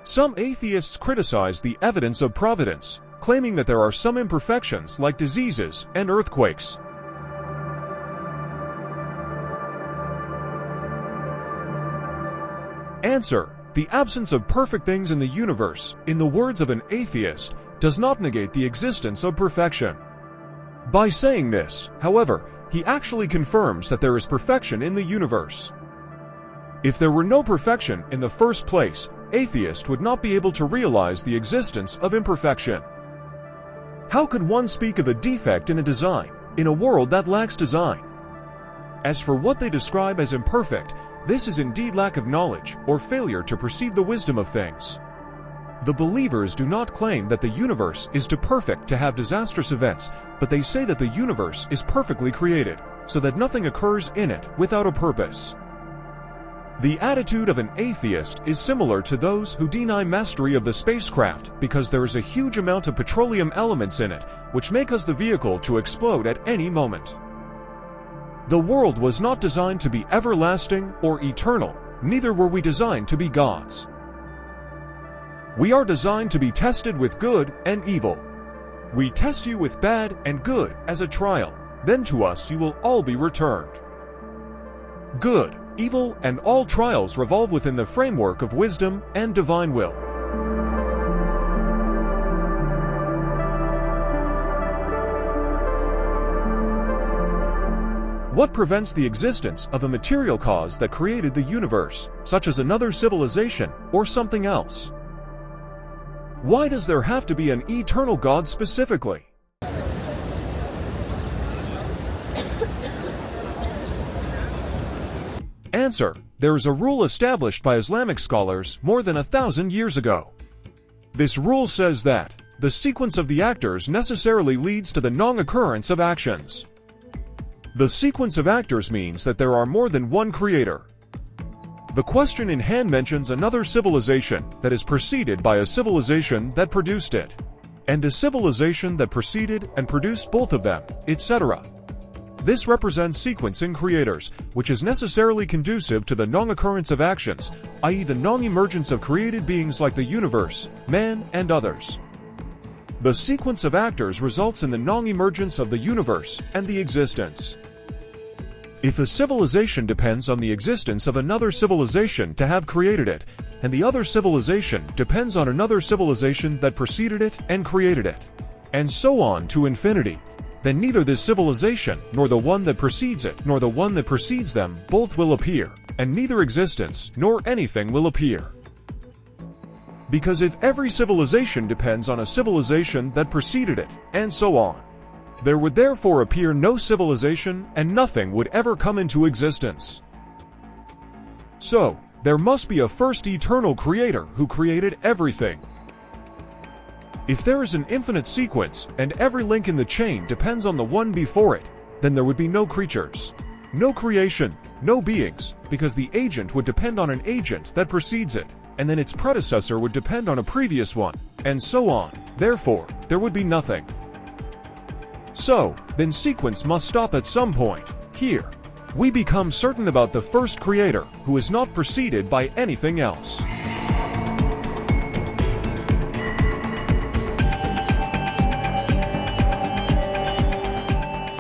Some atheists criticize the evidence of providence, claiming that there are some imperfections like diseases and earthquakes. Answer: the absence of perfect things in the universe, in the words of an atheist, does not negate the existence of perfection. By saying this, however, he actually confirms that there is perfection in the universe. If there were no perfection in the first place, atheists would not be able to realize the existence of imperfection. How could one speak of a defect in a design, in a world that lacks design? As for what they describe as imperfect, this is indeed lack of knowledge or failure to perceive the wisdom of things. The believers do not claim that the universe is too perfect to have disastrous events, but they say that the universe is perfectly created, so that nothing occurs in it without a purpose. The attitude of an atheist is similar to those who deny mastery of the spacecraft because there is a huge amount of petroleum elements in it, which make us the vehicle to explode at any moment. The world was not designed to be everlasting or eternal, neither were we designed to be gods. We are designed to be tested with good and evil. We test you with bad and good as a trial, then to us you will all be returned. Good, evil, and all trials revolve within the framework of wisdom and divine will. What prevents the existence of a material cause that created the universe, such as another civilization or something else? Why does there have to be an eternal God specifically? Answer: there is a rule established by Islamic scholars more than 1,000 years ago. This rule says that the sequence of the actors necessarily leads to the non-occurrence of actions. The sequence of actors means that there are more than one creator. The question in hand mentions another civilization that is preceded by a civilization that produced it, and a civilization that preceded and produced both of them, etc. This represents sequence in creators, which is necessarily conducive to the non-occurrence of actions, i.e. the non-emergence of created beings like the universe, man, and others. The sequence of actors results in the non-emergence of the universe and the existence. If a civilization depends on the existence of another civilization to have created it, and the other civilization depends on another civilization that preceded it and created it, and so on to infinity, then neither this civilization, nor the one that precedes it, nor the one that precedes them, both will appear, and neither existence nor anything will appear. Because if every civilization depends on a civilization that preceded it, and so on, there would therefore appear no civilization and nothing would ever come into existence. So, there must be a first eternal creator who created everything. If there is an infinite sequence and every link in the chain depends on the one before it, then there would be no creatures, no creation, no beings, because the agent would depend on an agent that precedes it, and then its predecessor would depend on a previous one, and so on. Therefore, there would be nothing. So, then sequence must stop at some point. Here, we become certain about the first creator, who is not preceded by anything else.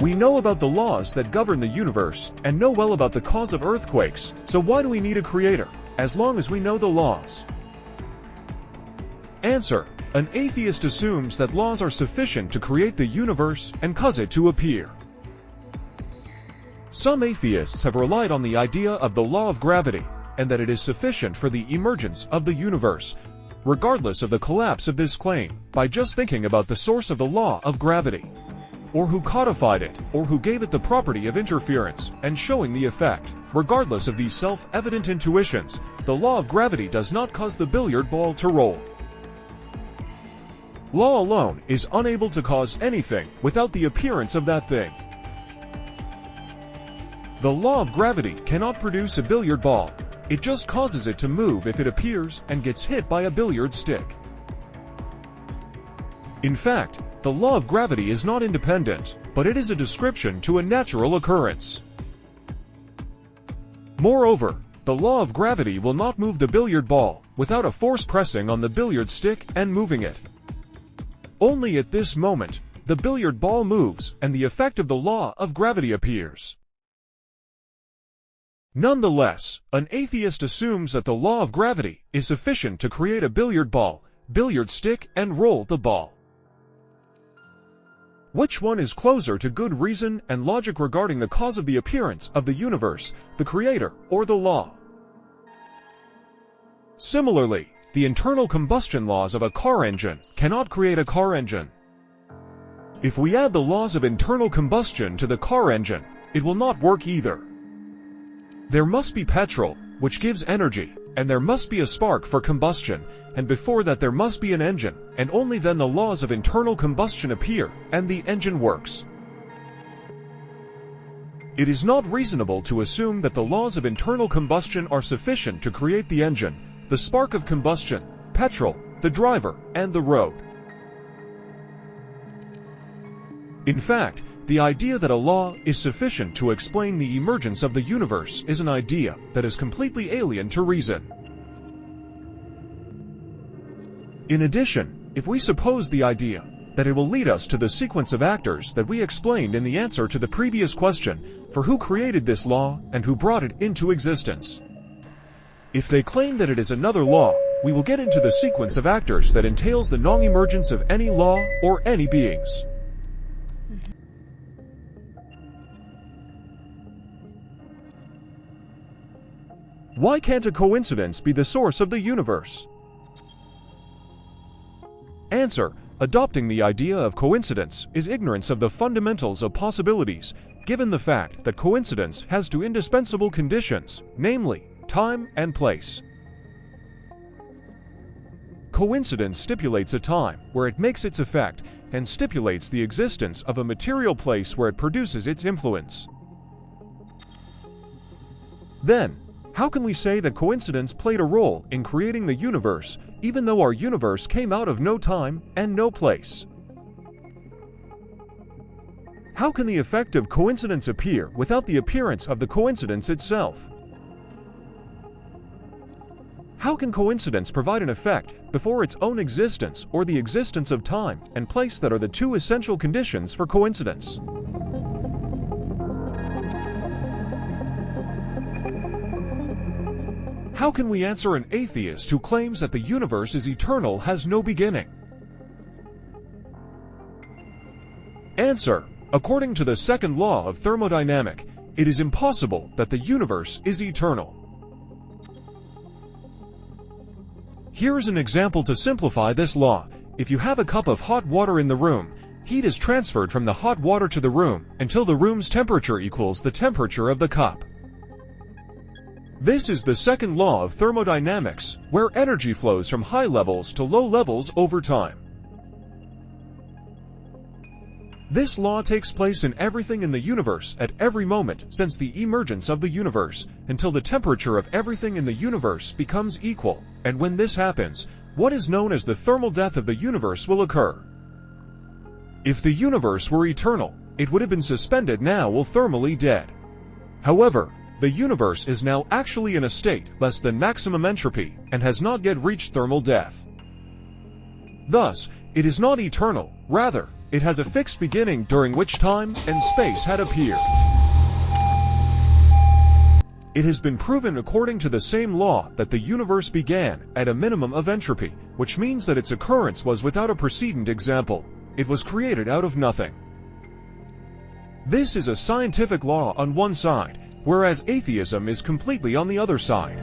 We know about the laws that govern the universe, and know well about the cause of earthquakes, so why do we need a creator, as long as we know the laws? Answer: an atheist assumes that laws are sufficient to create the universe and cause it to appear. Some atheists have relied on the idea of the law of gravity, and that it is sufficient for the emergence of the universe, regardless of the collapse of this claim, by just thinking about the source of the law of gravity, or who codified it, or who gave it the property of interference, and showing the effect. Regardless of these self-evident intuitions, the law of gravity does not cause the billiard ball to roll. Law alone is unable to cause anything without the appearance of that thing. The law of gravity cannot produce a billiard ball. It just causes it to move if it appears and gets hit by a billiard stick. In fact, the law of gravity is not independent, but it is a description to a natural occurrence. Moreover, the law of gravity will not move the billiard ball without a force pressing on the billiard stick and moving it. Only at this moment, the billiard ball moves and the effect of the law of gravity appears. Nonetheless, an atheist assumes that the law of gravity is sufficient to create a billiard ball, billiard stick, and roll the ball. Which one is closer to good reason and logic regarding the cause of the appearance of the universe, the creator, or the law? Similarly, the internal combustion laws of a car engine cannot create a car engine. If we add the laws of internal combustion to the car engine, it will not work either. There must be petrol, which gives energy, and there must be a spark for combustion, and before that there must be an engine, and only then the laws of internal combustion appear, and the engine works. It is not reasonable to assume that the laws of internal combustion are sufficient to create the engine, the spark of combustion, petrol, the driver, and the road. In fact, the idea that a law is sufficient to explain the emergence of the universe is an idea that is completely alien to reason. In addition, if we suppose the idea that it will lead us to the sequence of actors that we explained in the answer to the previous question for who created this law and who brought it into existence. If they claim that it is another law, we will get into the sequence of actors that entails the non-emergence of any law or any beings. Why can't a coincidence be the source of the universe? Answer: adopting the idea of coincidence is ignorance of the fundamentals of possibilities, given the fact that coincidence has two indispensable conditions, namely, time and place. Coincidence stipulates a time where it makes its effect and stipulates the existence of a material place where it produces its influence. Then, how can we say that coincidence played a role in creating the universe, even though our universe came out of no time and no place? How can the effect of coincidence appear without the appearance of the coincidence itself? How can coincidence provide an effect before its own existence or the existence of time and place that are the two essential conditions for coincidence? How can we answer an atheist who claims that the universe is eternal has no beginning? Answer: according to the second law of thermodynamics, it is impossible that the universe is eternal. Here is an example to simplify this law. If you have a cup of hot water in the room, heat is transferred from the hot water to the room until the room's temperature equals the temperature of the cup. This is the second law of thermodynamics, where energy flows from high levels to low levels over time. This law takes place in everything in the universe at every moment since the emergence of the universe, until the temperature of everything in the universe becomes equal, and when this happens, what is known as the thermal death of the universe will occur. If the universe were eternal, it would have been suspended now while thermally dead. However, the universe is now actually in a state less than maximum entropy and has not yet reached thermal death. Thus, it is not eternal, rather, it has a fixed beginning during which time and space had appeared. It has been proven according to the same law that the universe began at a minimum of entropy, which means that its occurrence was without a precedent example. It was created out of nothing. This is a scientific law on one side, whereas atheism is completely on the other side.